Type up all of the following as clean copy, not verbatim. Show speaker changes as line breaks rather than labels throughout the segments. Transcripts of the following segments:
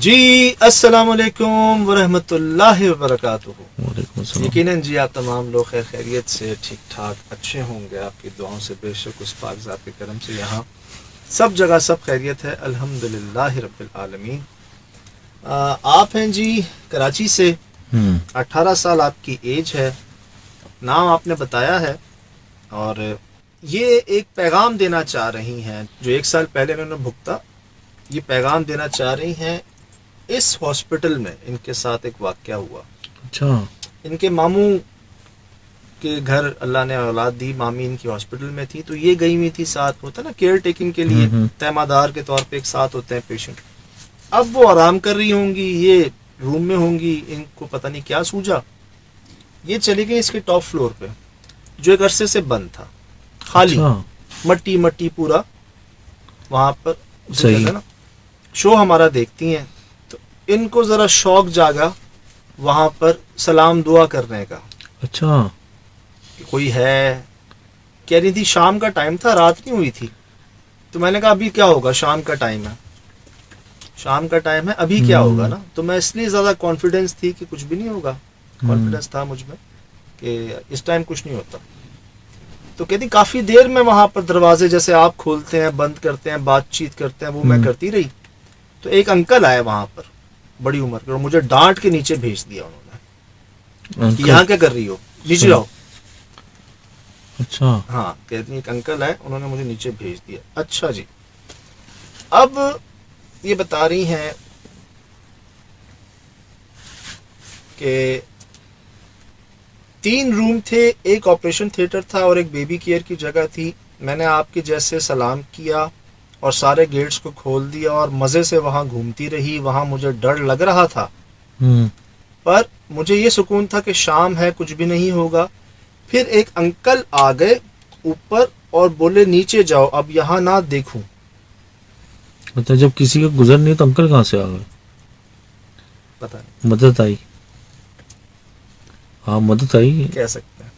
جی السلام علیکم ورحمۃ اللہ وبرکاتہ۔
وعلیکم السلام۔
یقیناً جی آپ تمام لوگ خیر خیریت سے ٹھیک ٹھاک اچھے ہوں گے، آپ کی دعاؤں سے بے شک اس پاک ذات کے کرم سے یہاں سب جگہ سب خیریت ہے، الحمدللہ رب العالمین۔ آپ ہیں جی کراچی سے، 18 سال آپ کی ایج ہے، نام آپ نے بتایا ہے، اور یہ ایک پیغام دینا چاہ رہی ہیں جو 1 سال پہلے انہوں نے بھگتا، یہ پیغام دینا چاہ رہی ہیں۔ اس ہاسپٹل میں ان کے ساتھ ایک واقعہ ہوا۔
اچھا۔
ان کے ماموں کے گھر اللہ نے اولاد دی، مامی ان کی ہاسپٹل میں تھی، تو یہ گئی ہوئی تھی ساتھ، ہوتا نا کیئر ٹیکنگ کے لیے، تیمہ دار کے طور پہ ایک ساتھ ہوتے ہیں پیشنٹ۔ اب وہ آرام کر رہی ہوں گی، یہ روم میں ہوں گی، ان کو پتہ نہیں کیا سوجا، یہ چلی گئی اس کے ٹاپ فلور پہ جو ایک عرصے سے بند تھا، خالی، مٹی مٹی پورا وہاں پر
صحیح
نا شو ہمارا دیکھتی ہیں، تو ان کو ذرا شوق جاگا وہاں پر سلام دعا کرنے کا۔
اچھا۔
کہ کوئی ہے، کہہ رہی تھی شام کا ٹائم تھا، رات نہیں ہوئی تھی، تو میں نے کہا ابھی کیا ہوگا، شام کا ٹائم ہے، شام کا ٹائم ہے، ابھی کیا ہوگا نا، تو میں اس لیے زیادہ کانفیڈنس تھی کہ کچھ بھی نہیں ہوگا، کانفیڈنس تھا مجھ میں کہ اس ٹائم کچھ نہیں ہوتا۔ تو کہتی کافی دیر میں وہاں پر دروازے جیسے آپ کھولتے ہیں بند کرتے ہیں بات چیت کرتے ہیں وہ میں کرتی رہی، تو ایک انکل آئے وہاں پر بڑی عمر کے، اور مجھے ڈانٹ کے نیچے بھیج دیا انہوں نے کہ یہاں کیا کر رہی ہو، نیچے جاؤ۔
اچھا۔
ہاں کہتی ایک انکل آئے، انہوں نے مجھے نیچے بھیج دیا۔ اچھا جی، اب یہ بتا رہی ہیں کہ 3 روم تھے، ایک آپریشن تھیٹر تھا اور ایک بیبی کیئر کی جگہ تھی۔ میں نے آپ کے جیسے سلام کیا اور سارے گیٹس کو کھول دیا اور مزے سے وہاں گھومتی رہی، وہاں مجھے ڈر لگ رہا تھا، پر مجھے یہ سکون تھا کہ شام ہے کچھ بھی نہیں ہوگا۔ پھر ایک انکل آ گئے اوپر اور بولے نیچے جاؤ، اب یہاں نہ دیکھوں۔
اچھا، جب کسی کا گزر نہیں تو انکل کہاں سے آ گئے؟
پتہ نہیں،
مدد آئی؟ ہاں مدد آئی،
کہہ سکتے ہیں۔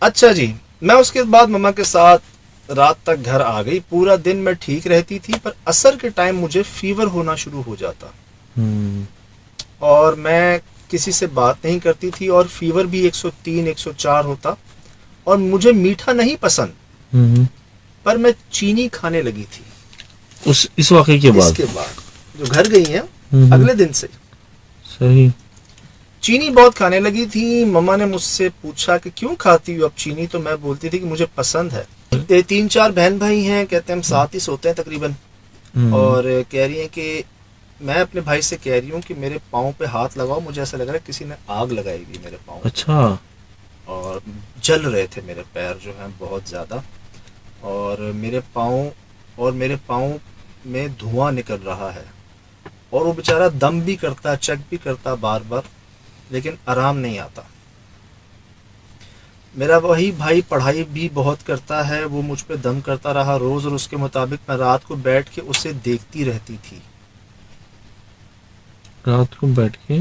اچھا جی، میں اس کے بعد مما کے ساتھ رات تک گھر آ گئی، پورا دن میں ٹھیک رہتی تھی، پر عصر کے ٹائم مجھے فیور ہونا شروع ہو جاتا اور میں کسی سے بات نہیں کرتی تھی، اور فیور بھی 103 104 ہوتا، اور مجھے میٹھا نہیں پسند، پر میں چینی کھانے لگی تھی
اس واقعے کے بعد،
اس کے بعد جو گھر گئی ہیں اگلے دن سے
صحیح
چینی بہت کھانے لگی تھی۔ مما نے مجھ سے پوچھا کہ کیوں کھاتی ہو اب چینی، تو میں بولتی تھی کہ مجھے پسند ہے۔ 3-4 بہن بھائی ہیں، کہتے ہیں ہم ساتھ ہی سوتے ہیں تقریباً، اور کہہ رہی ہیں کہ میں اپنے بھائی سے کہہ رہی ہوں کہ میرے پاؤں پہ ہاتھ لگاؤ، مجھے ایسا لگ رہا ہے کسی نے آگ لگائی ہوئی میرے پاؤں۔
اچھا۔
اور جل رہے تھے میرے پیر جو ہیں بہت زیادہ، اور میرے پاؤں میں دھواں نکل رہا ہے، اور وہ بیچارہ دم بھی کرتا، چیک بھی کرتا بار بار، لیکن آرام نہیں آتا۔ میرا وہی بھائی پڑھائی بھی بہت کرتا ہے، وہ مجھ پہ دم کرتا رہا روز، اور اس کے مطابق میں رات کو بیٹھ کے اسے دیکھتی رہتی تھی،
رات کو بیٹھ کے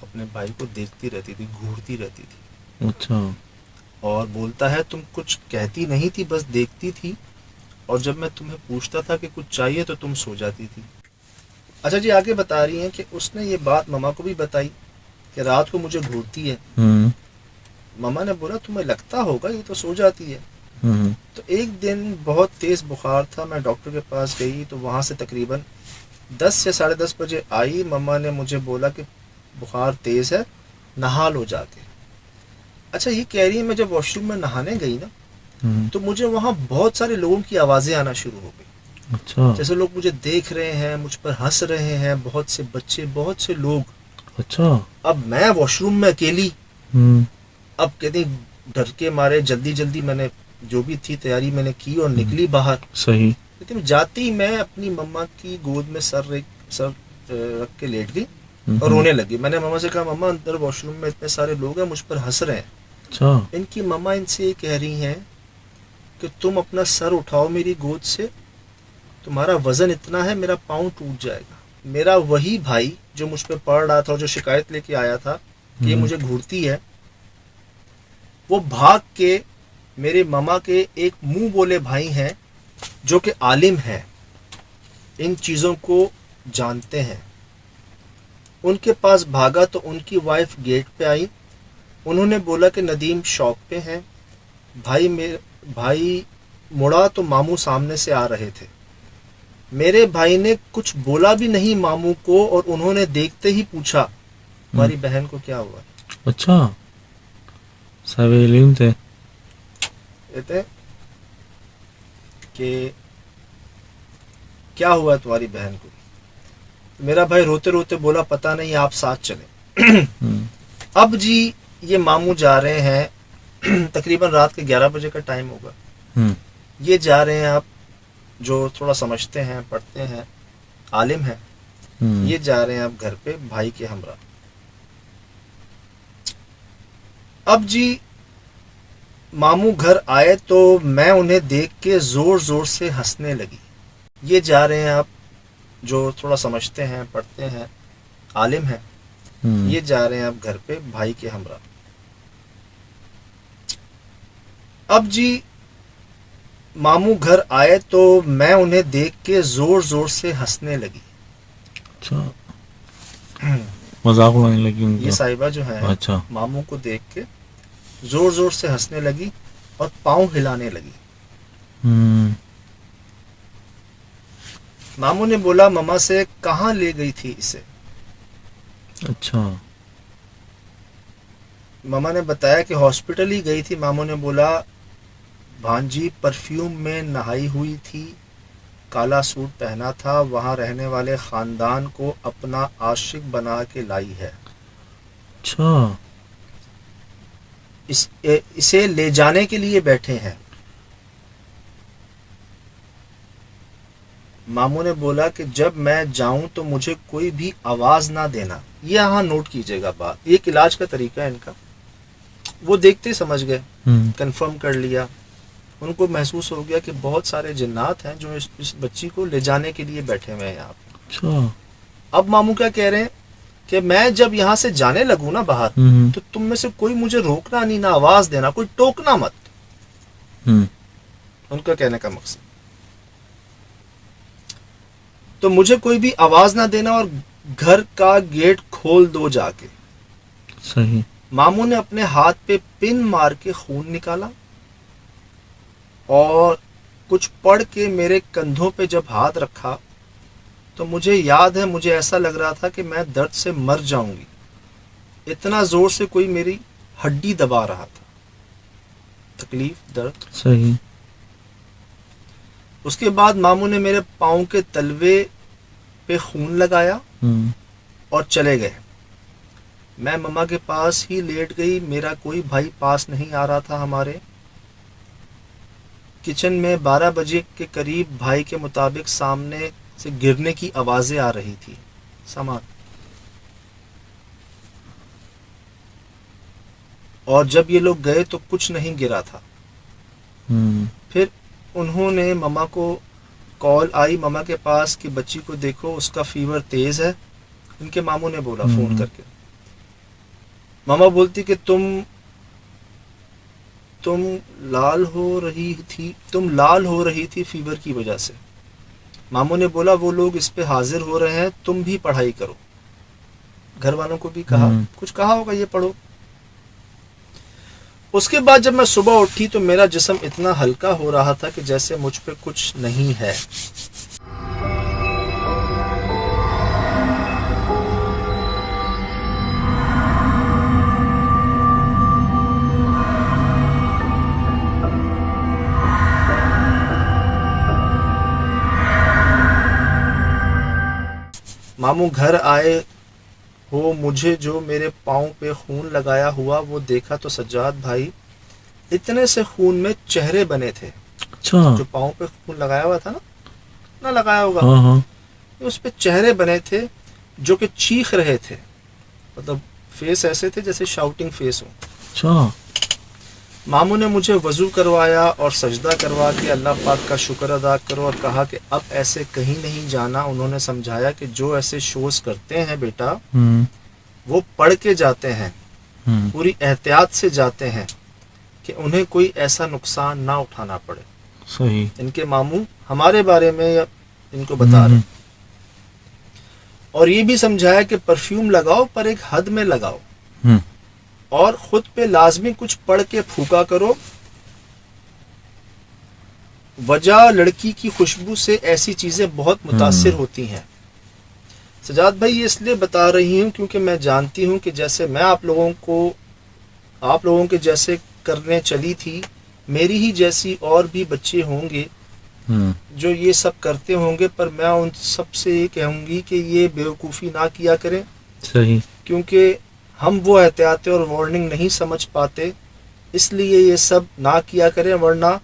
اپنے بھائی کو دیکھتی رہتی تھی، گھورتی رہتی تھی۔
اچھا۔
اور بولتا ہے تم کچھ کہتی نہیں تھی، بس دیکھتی تھی، اور جب میں تمہیں پوچھتا تھا کہ کچھ چاہیے تو تم سو جاتی تھی۔ اچھا جی، آگے بتا رہی ہیں کہ اس نے یہ بات مما کو بھی بتائی کہ رات کو مجھے گھورتی ہے۔ مما نے بولا تمہیں لگتا ہوگا یہ تو سو جاتی ہے۔ تو ایک دن بہت تیز بخار تھا، میں ڈاکٹر کے پاس گئی، تو وہاں سے تقریباً 10 یا 10:30 بجے آئی۔ مما نے مجھے بولا کہ بخار تیز ہے، نہا لو جا کے۔ اچھا، یہ کہہ رہی ہے میں جب واش روم میں نہانے گئی نا، تو مجھے وہاں بہت سارے لوگوں کی آوازیں آنا شروع ہو گئی،
اچھا،
جیسے لوگ مجھے دیکھ رہے ہیں، مجھ پر ہنس رہے ہیں، بہت سے بچے، بہت سے لوگ۔
اچھا۔
اب میں واش روم میں اکیلی، اب کہتے ڈر کے مارے جلدی جلدی میں نے جو بھی تھی تیاری میں نے کی اور نکلی باہر۔
صحیح۔
کہتے جاتی میں اپنی مما کی گود میں سر رکھ کے لیٹ گئی اور رونے لگی۔ میں نے مما سے کہا مما اندر واش روم میں اتنے سارے لوگ ہیں، مجھ پر ہنس رہے ہیں۔
اچھا۔
ان کی مما ان سے یہ کہہ رہی ہیں کہ تم اپنا سر اٹھاؤ میری گود سے، تمہارا وزن اتنا ہے میرا پاؤں ٹوٹ جائے گا۔ میرا وہی بھائی جو مجھ پہ پڑھ رہا تھا اور جو شکایت لے کے آیا تھا کہ یہ مجھے گھورتی ہے، وہ بھاگ کے میرے مما کے ایک منہ بولے بھائی ہیں جو کہ عالم ہیں، ان چیزوں کو جانتے ہیں. ان کے پاس بھاگا تو ان کی وائف گیٹ پہ آئی. انہوں نے بولا کہ ندیم شاپ پہ ہیں. بھائی مڑا تو ماموں سامنے سے آ رہے تھے. میرے بھائی نے کچھ بولا بھی نہیں ماموں کو, اور انہوں نے دیکھتے ہی پوچھا تمہاری بہن کو کیا ہوا.
اچھا صاحب علم تھے.
کہتے کہ کیا ہوا تمہاری بہن کو. میرا بھائی روتے روتے بولا پتہ نہیں, آپ ساتھ چلیں. اب جی یہ ماموں جا رہے ہیں, تقریباً رات کے 11 بجے کا ٹائم ہوگا. یہ جا رہے ہیں, آپ جو تھوڑا سمجھتے ہیں, پڑھتے ہیں, عالم ہیں, یہ جا رہے ہیں اب گھر پہ بھائی کے ہمراہ. اب جی ماموں گھر آئے تو میں انہیں دیکھ کے زور زور سے ہنسنے لگی. یہ جا رہے ہیں آپ جو تھوڑا سمجھتے ہیں, پڑھتے ہیں, عالم ہیں, یہ جا رہے ہیں اب گھر پہ بھائی کے ہمراہ. اب جی ماموں گھر آئے تو میں انہیں دیکھ کے زور زور سے ہنسنے لگی.
اچھا مذاق اڑانے لگی ان
یہ
کا.
صاحبہ جو ہے
اچھا
ماموں کو دیکھ کے زور زور سے ہنسنے لگی اور پاؤں ہلانے لگی. ماموں نے بولا مما سے کہاں لے گئی تھی اسے.
اچھا
مما نے بتایا کہ ہاسپٹل ہی گئی تھی. ماموں نے بولا بھانجی پرفیوم میں نہائی ہوئی تھی, کالا سوٹ پہنا تھا, وہاں رہنے والے خاندان کو اپنا عاشق بنا کے لائی ہے.
اچھا
اسے لے جانے کے لیے بیٹھے ہیں. ماموں نے بولا کہ جب میں جاؤں تو مجھے کوئی بھی آواز نہ دینا. یہ یہاں نوٹ کیجئے گا بات, ایک علاج کا طریقہ ہے ان کا. وہ دیکھتے سمجھ گئے, کنفرم کر لیا. ان کو محسوس ہو گیا کہ بہت سارے جنات ہیں جو اس بچی کو لے جانے کے لیے بیٹھے ہوئے ہیں یہاں پہ.
اچھا
اب ماموں کیا کہہ رہے ہیں کہ میں جب یہاں سے جانے لگوں نا باہر, تو تم میں سے کوئی مجھے روکنا نہیں, نہ آواز دینا, کوئی ٹوکنا مت. ان کا کہنے کا مقصد تو مجھے کوئی بھی آواز نہ دینا اور گھر کا گیٹ کھول دو جا کے.
صحیح.
ماموں نے اپنے ہاتھ پہ پن مار کے خون نکالا اور کچھ پڑھ کے میرے کندھوں پہ جب ہاتھ رکھا تو مجھے یاد ہے, مجھے ایسا لگ رہا تھا کہ میں درد سے مر جاؤں گی. اتنا زور سے کوئی میری ہڈی دبا رہا تھا. تکلیف, درد.
صحیح.
اس کے بعد ماموں نے میرے پاؤں کے تلوے پہ خون لگایا اور چلے گئے. میں مما کے پاس ہی لیٹ گئی. میرا کوئی بھائی پاس نہیں آ رہا تھا. ہمارے کچن میں 12 بجے کے قریب بھائی کے مطابق سامنے سے گرنے کی آوازیں آ رہی تھی. سامان. اور جب یہ لوگ گئے تو کچھ نہیں گرا تھا. پھر انہوں نے مما کو کال آئی مما کے پاس کہ بچی کو دیکھو اس کا فیور تیز ہے. ان کے ماموں نے بولا فون کر کے. مما بولتی کہ تم لال ہو رہی تھی فیور کی وجہ سے. ماموں نے بولا وہ لوگ اس پہ حاضر ہو رہے ہیں, تم بھی پڑھائی کرو. گھر والوں کو بھی کہا, کچھ کہا ہوگا یہ پڑھو. اس کے بعد جب میں صبح اٹھی تو میرا جسم اتنا ہلکا ہو رہا تھا کہ جیسے مجھ پہ کچھ نہیں ہے. ماموں گھر آئے ہو, مجھے جو میرے پاؤں پہ خون لگایا ہوا وہ دیکھا تو سجاد بھائی اتنے سے خون میں چہرے بنے تھے.
اچھا.
جو پاؤں پہ خون لگایا ہوا تھا نہ لگایا ہوگا, اس پہ چہرے بنے تھے جو کہ چیخ رہے تھے. مطلب فیس ایسے تھے جیسے شاؤٹنگ فیس ہو.
اچھا.
ماموں نے مجھے وضو کروایا اور سجدہ کروا کے اللہ پاک کا شکر ادا کرو اور کہا کہ اب ایسے کہیں نہیں جانا. انہوں نے سمجھایا کہ جو ایسے شوز کرتے ہیں بیٹا وہ پڑھ کے جاتے ہیں, پوری احتیاط سے جاتے ہیں کہ انہیں کوئی ایسا نقصان نہ اٹھانا پڑے.
صحیح.
ان کے ماموں ہمارے بارے میں ان کو بتا رہے. اور یہ بھی سمجھایا کہ پرفیوم لگاؤ پر ایک حد میں لگاؤ،
ہوں،
اور خود پہ لازمی کچھ پڑھ کے پھونکا کرو. وجہ لڑکی کی خوشبو سے ایسی چیزیں بہت متاثر ہوتی ہیں. سجاد بھائی یہ اس لیے بتا رہی ہوں کیونکہ میں جانتی ہوں کہ جیسے میں آپ لوگوں کے جیسے کرنے چلی تھی، میری ہی جیسی اور بھی بچے ہوں گے
ہوں،
جو یہ سب کرتے ہوں گے، پر میں ان سب سے یہ کہوں گی کہ یہ بیوقوفی نہ کیا کریں،
صحیح،
کیونکہ ہم وہ احتیاطیں اور وارننگ نہیں سمجھ پاتے، اس لیے یہ سب نہ کیا کریں، ورنہ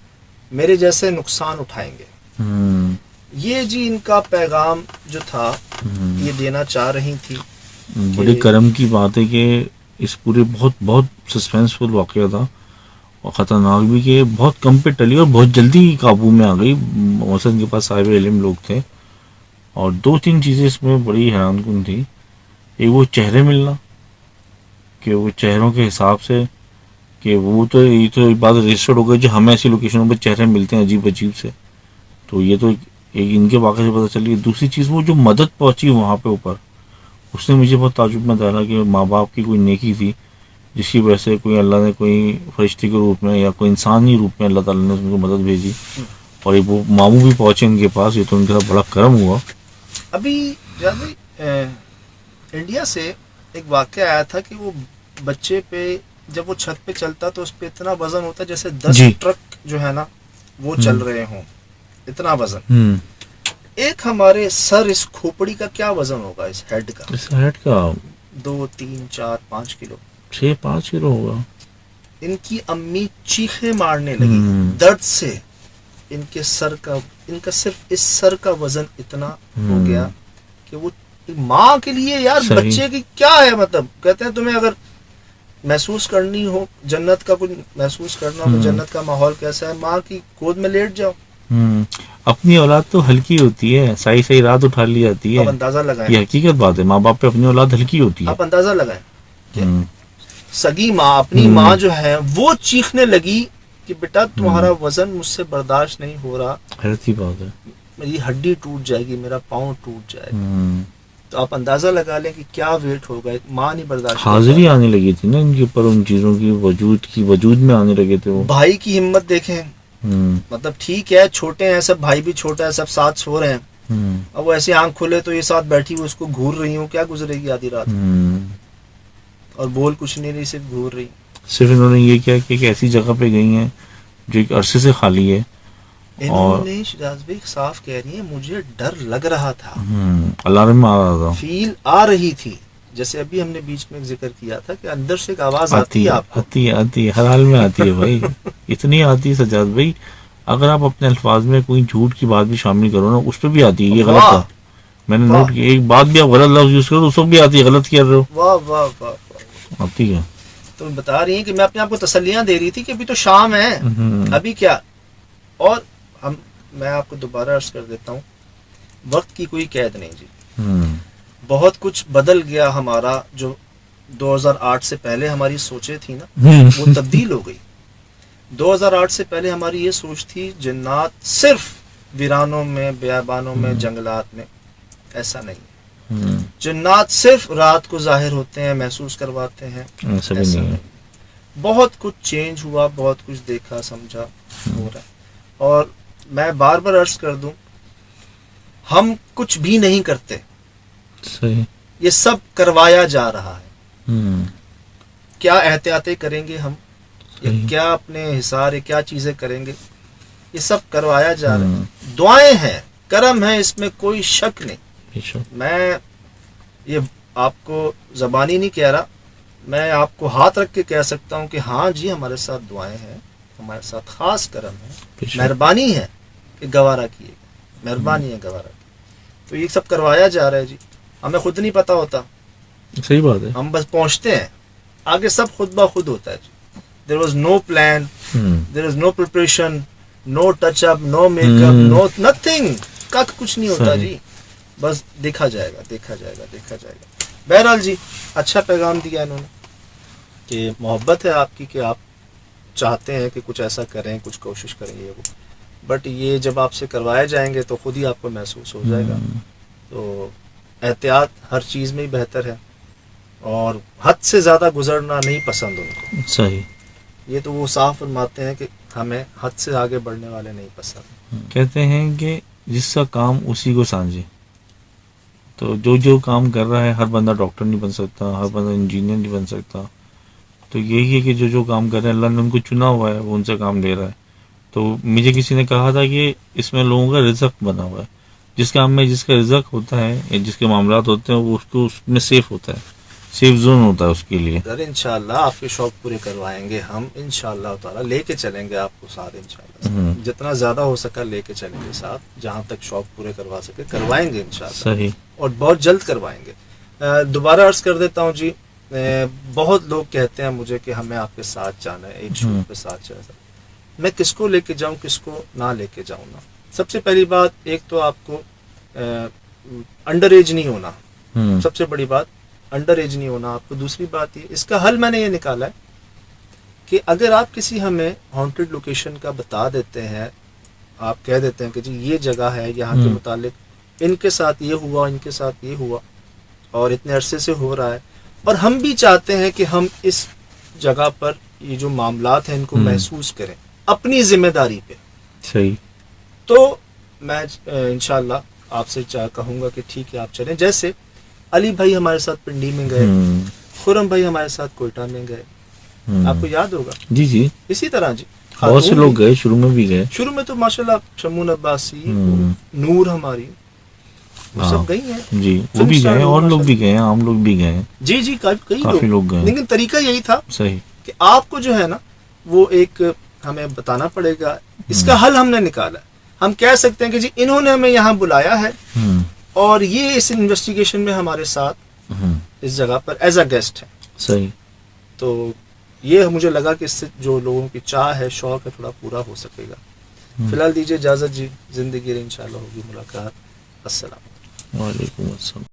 میرے جیسے نقصان اٹھائیں گے.
ہوں،
یہ جی ان کا پیغام جو تھا یہ دینا چاہ رہی تھی.
بڑی کرم کی بات ہے کہ اس پورے بہت بہت سسپینسفل واقعہ تھا اور خطرناک بھی، کہ بہت کم پہ ٹلی اور بہت جلدی قابو میں آ گئی. موسم کے پاس صاحب علم لوگ تھے، اور 2-3 چیزیں اس میں بڑی حیران کن تھی. ایک وہ چہرے ملنا، کہ وہ چہروں کے حساب سے، کہ وہ تو یہ تو ایک بات رجسٹرڈ ہو گئی جو ہمیں ایسی لوکیشنوں پہ چہرے ملتے ہیں عجیب عجیب سے، تو یہ تو ایک ان کے واقعے سے پتہ چلی. دوسری چیز وہ جو مدد پہنچی وہاں پہ اوپر، اس نے مجھے بہت تعجب میں ڈالا کہ ماں باپ کی کوئی نیکی تھی جس کی وجہ سے کوئی اللہ نے کوئی فرشتے کے روپ میں یا کوئی انسانی روپ میں اللہ تعالیٰ نے ان کو مدد بھیجی، اور یہ وہ ماموں بھی پہنچے ان کے پاس. یہ تو ان کے ساتھ بڑا کرم ہوا.
ابھی جب انڈیا سے ایک واقعہ آیا تھا کہ وہ بچے پہ جب وہ چھت پہ چلتا تو اس پہ اتنا وزن ہوتا جیسے 10 ٹرک جو ہے نا وہ چل رہے ہوں، اتنا وزن. ایک ہمارے سر اس کھوپڑی کا کیا وزن ہوگا، اس ہیڈ کا؟
اس ہیڈ کا
2 3 4 5 کلو،
6-5 کلو ہوگا.
ان کی امی چیخیں مارنے لگی درد سے. ان کا صرف اس سر کا وزن اتنا ہو گیا کہ وہ ماں کے لیے یار بچے کی کیا ہے، مطلب کہتے ہیں تمہیں اگر محسوس کرنی ہو جنت کا کچھ محسوس کرنا ہو، جنت کا ماحول کیسا ہے، ماں کی گود میں لیٹ جاؤ.
اپنی اولاد تو ہلکی ہوتی ہے، صحیح رات اٹھا لی جاتی ہے.
اب اندازہ لگائیں،
یہ حقیقت بات ہے، ماں باپ پہ اپنی اولاد ہلکی ہوتی ہے.
آپ اندازہ لگائیں کہ سگی ماں اپنی ماں جو ہے وہ چیخنے لگی کہ بیٹا تمہارا وزن مجھ سے برداشت نہیں ہو رہا،
حیرت کی بات ہے،
میری ہڈی ٹوٹ جائے گی، میرا پاؤں ٹوٹ جائے گا. تو آپ اندازہ لگا لیں کہ کیا ویٹ ہوگا. ماں نہیں برداشت،
حاضری آنے لگی تھی نا ان کے اوپر، ان چیزوں کی وجود میں آنے لگے تھے. وہ
بھائی کی ہمت دیکھیں، مطلب ٹھیک ہے چھوٹے ہیں سب، بھائی بھی چھوٹا ہے، سب ساتھ سو رہے ہیں، اب وہ ایسے آنکھ کھولے تو یہ ساتھ بیٹھی ہوئی اس کو گھور رہی ہوں، کیا گزرے گی آدھی رات، اور بول کچھ نہیں رہی، صرف گھور رہی.
صرف انہوں نے یہ کیا کہ ایک ایسی جگہ پہ گئی ہیں جو ایک عرصے سے خالی ہے،
انہوں نے شہزاد بھائی صاف کہہ رہی ہیں مجھے ڈر لگ رہا تھا،
الارم آ رہا تھا،
فیل آ رہی تھی، جیسے ابھی ہم نے بیچ میں ذکر کیا تھا کہ اندر سے ایک آواز آتی ہے، آپ کو
آتی ہے، ہر حال میں آتی ہے بھائی. اتنی آتی ہے سجاد بھائی، اگر آپ اپنے الفاظ میں کوئی جھوٹ کی بات بھی شامل کرو نا اس پہ بھی آتی ہے. یہ غلط ہے، میں نے نوٹ کیا، ایک بات بھی آپ غلط لفظ یوز کرو اس پہ بھی آتی ہے، غلط کر رہے ہو.
واہ واہ واہ،
آتی ہے.
تو بتا رہی ہیں کہ میں اپنے آپ کو تسلیاں دے رہی تھی کہ ابھی تو شام ہے، ابھی کیا. اور میں آپ کو دوبارہ عرض کر دیتا ہوں، وقت کی کوئی قید نہیں جی. بہت کچھ بدل گیا ہمارا، جو 2008 سے پہلے ہماری سوچیں تھی نا وہ تبدیل ہو گئی. 2008 سے پہلے ہماری یہ سوچ تھی جنات صرف ویرانوں میں، بیابانوں میں، جنگلات میں. ایسا نہیں، جنات صرف رات کو ظاہر ہوتے ہیں، محسوس کرواتے ہیں، ایسا نہیں. بہت کچھ چینج ہوا، بہت کچھ دیکھا سمجھا ہو رہا ہے. اور میں بار بار عرض کر دوں، ہم کچھ بھی نہیں کرتے،
صحیح،
یہ سب کروایا جا رہا ہے. کیا احتیاطیں کریں گے ہم، یا کیا اپنے حصار کیا چیزیں کریں گے، یہ سب کروایا جا رہا ہے. دعائیں ہیں، کرم ہے، اس میں کوئی شک نہیں. میں یہ آپ کو زبانی نہیں کہہ رہا، میں آپ کو ہاتھ رکھ کے کہہ سکتا ہوں کہ ہاں جی ہمارے ساتھ دعائیں ہیں، ہمارے ساتھ خاص کرم ہے، مہربانی ہے کہ گوارا کیے، مہربانی ہے گوارا کی. تو یہ سب کروایا جا رہا ہے جی، ہمیں خود نہیں پتا ہوتا.
صحیح بات ہے،
ہم بس پہنچتے ہیں، آگے سب خود بخود ہوتا ہے جی. There was no plan, there is no preparation, no touch up, no make up, no nothing, کچھ نہیں ہوتا جی. بس دیکھا جائے گا، دیکھا جائے گا، دیکھا جائے گا. بہرحال جی اچھا پیغام دیا انہوں نے کہ محبت ہے آپ کی، کہ آپ چاہتے ہیں کہ کچھ ایسا کریں، کچھ کوشش کریں یہ وہ، بٹ یہ جب آپ سے کروائے جائیں گے تو خود ہی آپ کو محسوس ہو جائے گا. تو احتیاط ہر چیز میں ہی بہتر ہے، اور حد سے زیادہ گزرنا نہیں پسند ان کو.
صحیح.
یہ تو وہ صاف فرماتے ہیں کہ ہمیں حد سے آگے بڑھنے والے نہیں پسند.
کہتے ہیں کہ جس کا کام اسی کو سانجھے. تو جو کام کر رہا ہے، ہر بندہ ڈاکٹر نہیں بن سکتا، ہر بندہ انجینئر نہیں بن سکتا. تو یہی ہے کہ جو کام کر رہے ہیں، اللہ نے ان کو چنا ہوا ہے، وہ ان سے کام لے رہا ہے. تو مجھے کسی نے کہا تھا کہ اس میں لوگوں کا رزق بنا ہوا ہے. جس کام میں جس کا رزق ہوتا ہے یا جس کے معاملات ہوتے ہیں، وہ اس کو اس میں سیف ہوتا ہے، سیف زون ہوتا ہے اس کے لیے.
سر انشاءاللہ آپ کے شوق پورے کروائیں گے ہم، انشاءاللہ تعالی لے کے چلیں گے آپ کو ساتھ انشاءاللہ. جتنا زیادہ ہو سکا لے کے چلیں گے ساتھ، جہاں تک شوق پورے کروا سکے کروائیں گے انشاءاللہ.
صحیح. اور
بہت جلد کروائیں گے. دوبارہ عرض کر دیتا ہوں جی، بہت لوگ کہتے ہیں مجھے کہ ہمیں آپ کے ساتھ جانا ہے، ایک شوق پہ ساتھ جانا. میں کس کو لے کے جاؤں، کس کو نہ لے کے جاؤں نا. سب سے پہلی بات، ایک تو آپ کو انڈر ایج نہیں ہونا، سب سے بڑی بات انڈر ایج نہیں ہونا آپ کو. دوسری بات یہ، اس کا حل میں نے یہ نکالا ہے کہ اگر آپ کسی ہمیں ہانٹڈ لوکیشن کا بتا دیتے ہیں، آپ کہہ دیتے ہیں کہ جی یہ جگہ ہے، یہاں کے متعلق ان کے ساتھ یہ ہوا، ان کے ساتھ یہ ہوا، اور اتنے عرصے سے ہو رہا ہے، اور ہم بھی چاہتے ہیں کہ ہم اس جگہ پر یہ جو معاملات ہیں ان کو محسوس کریں اپنی ذمہ داری پہ.
صحیح.
تو میں انشاءاللہ آپ سے کہوں گا کہ ٹھیک ہے آپ چلیں. جیسے علی بھائی ہمارے ساتھ پنڈی میں گئے، خرم بھائی ہمارے ساتھ کوئٹہ میں گئے، آپ کو یاد ہوگا.
جی جی.
اسی طرح جی
بہت سے لوگ گئے، شروع میں بھی گئے.
شروع میں تو ماشاءاللہ شمون عباسی، نور ہماری، وہ سب گئی ہیں.
جی وہ بھی گئے، اور لوگ بھی گئے، عام لوگ بھی گئے.
جی جی
کافی لوگ گئے.
لیکن طریقہ یہی تھا.
صحیح.
کہ آپ کو جو ہے نا وہ ایک ہمیں بتانا پڑے گا. اس کا حل ہم نے نکالا. ہم کہہ سکتے ہیں کہ جی انہوں نے ہمیں یہاں بلایا ہے اور یہ اس انویسٹیگیشن میں ہمارے ساتھ اس جگہ پر ایز اے گیسٹ ہے.
صحیح.
تو یہ مجھے لگا کہ اس سے جو لوگوں کی چاہ ہے، شوق ہے، تھوڑا پورا ہو سکے گا. فی الحال دیجیے اجازت جی، زندگی انشاءاللہ ہوگی ملاقات. السلام.
وعلیکم السلام.